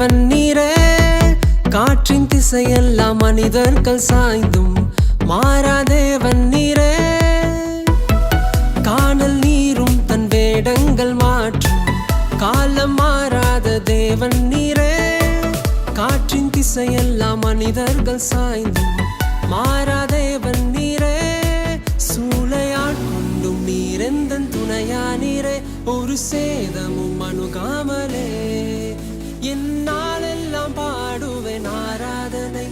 தேவன் நீரே. காற்றின் திசையெல்லாம் மனிதர்கள் சாய்ந்தும் மாறா தேவன் நீரே. காணல் நீரும் தன் வேடங்கள் மாற்றும் காலம் மாறாத தேவன் நீரே. காற்றின் திசையெல்லாம் மனிதர்கள் சாய்ந்தும் மாறா தேவன் நீரே. சூளையாட்கொண்டும் நீரெந்தன் துணையா நீரே. ஒரு சேதமும் அணுகாமலே என்னாலெல்லாம் பாடுவேன் ஆராதனை.